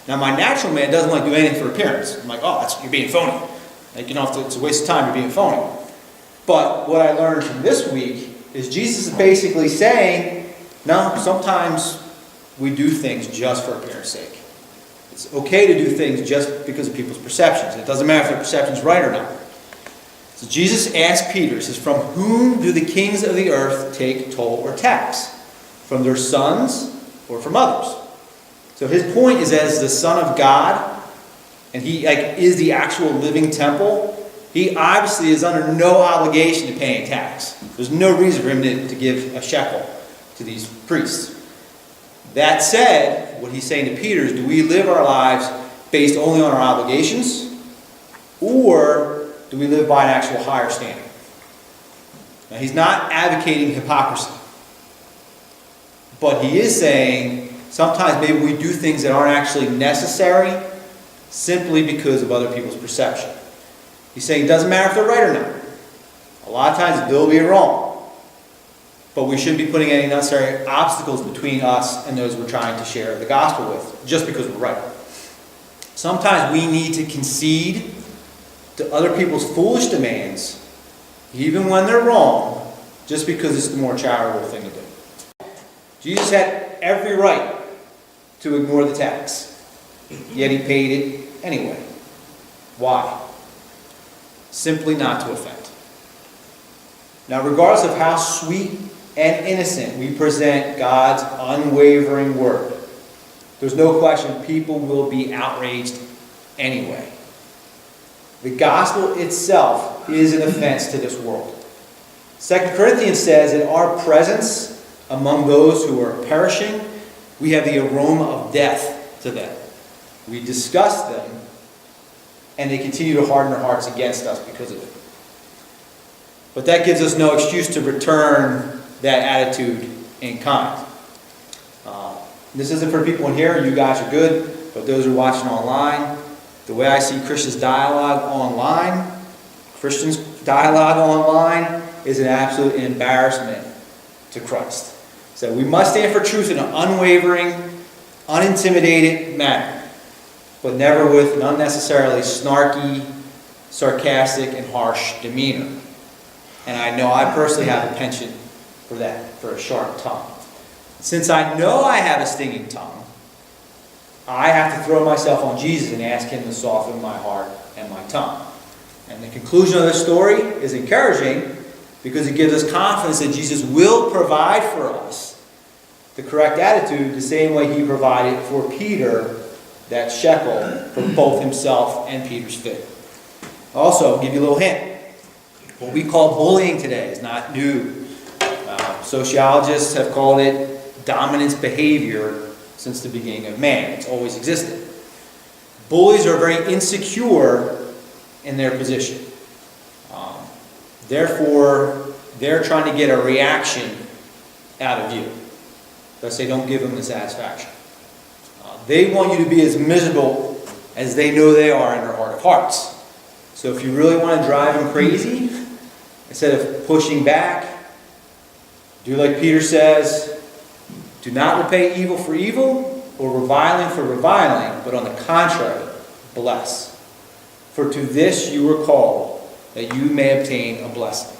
Now, my natural man doesn't like do anything for appearance. I'm like, oh, you're being phony. Like, it's a waste of time, you're being phony. But what I learned from this week is Jesus is basically saying, no, sometimes we do things just for appearance sake. It's okay to do things just because of people's perceptions. It doesn't matter if their perception's right or not. So Jesus asked Peter, he says, from whom do the kings of the earth take toll or tax? From their sons or from others? So his point is, as the Son of God, and he is the actual living temple, he obviously is under no obligation to pay a tax. There's no reason for him to give a shekel to these priests. That said, what he's saying to Peter is, do we live our lives based only on our obligations, or do we live by an actual higher standard? Now, he's not advocating hypocrisy, but he is saying sometimes maybe we do things that aren't actually necessary simply because of other people's perception. He's saying it doesn't matter if they're right or not. A lot of times they'll be wrong. But we shouldn't be putting any necessary obstacles between us and those we're trying to share the gospel with, just because we're right. Sometimes we need to concede to other people's foolish demands, even when they're wrong, just because it's the more charitable thing to do. Jesus had every right to ignore the tax, yet he paid it anyway. Why? Simply not to offend. Now, regardless of how sweet and innocent we present God's unwavering word, there's no question people will be outraged anyway. The gospel itself is an offense to this world. 2 Corinthians says, in our presence among those who are perishing, we have the aroma of death to them. We disgust them, and they continue to harden their hearts against us because of it. But that gives us no excuse to return that attitude in kind. This isn't for people in here. You guys are good. But those who are watching online, the way I see Christians' dialogue online is an absolute embarrassment to Christ. So we must stand for truth in an unwavering, unintimidated manner, but never with an unnecessarily snarky, sarcastic, and harsh demeanor. And I know I personally have a penchant for that, for a sharp tongue. Since I know I have a stinging tongue, I have to throw myself on Jesus and ask him to soften my heart and my tongue. And the conclusion of this story is encouraging because it gives us confidence that Jesus will provide for us the correct attitude the same way he provided for Peter that shekel for both himself and Peter's fit. Also, I'll give you a little hint. What we call bullying today is not new. Sociologists have called it dominance behavior since the beginning of man. It's always existed. Bullies are very insecure in their position. Therefore, they're trying to get a reaction out of you. Thus, they don't give them the satisfaction. They want you to be as miserable as they know they are in their heart of hearts. So if you really want to drive them crazy, instead of pushing back, do like Peter says, do not repay evil for evil or reviling for reviling, but on the contrary, bless. For to this you were called, that you may obtain a blessing.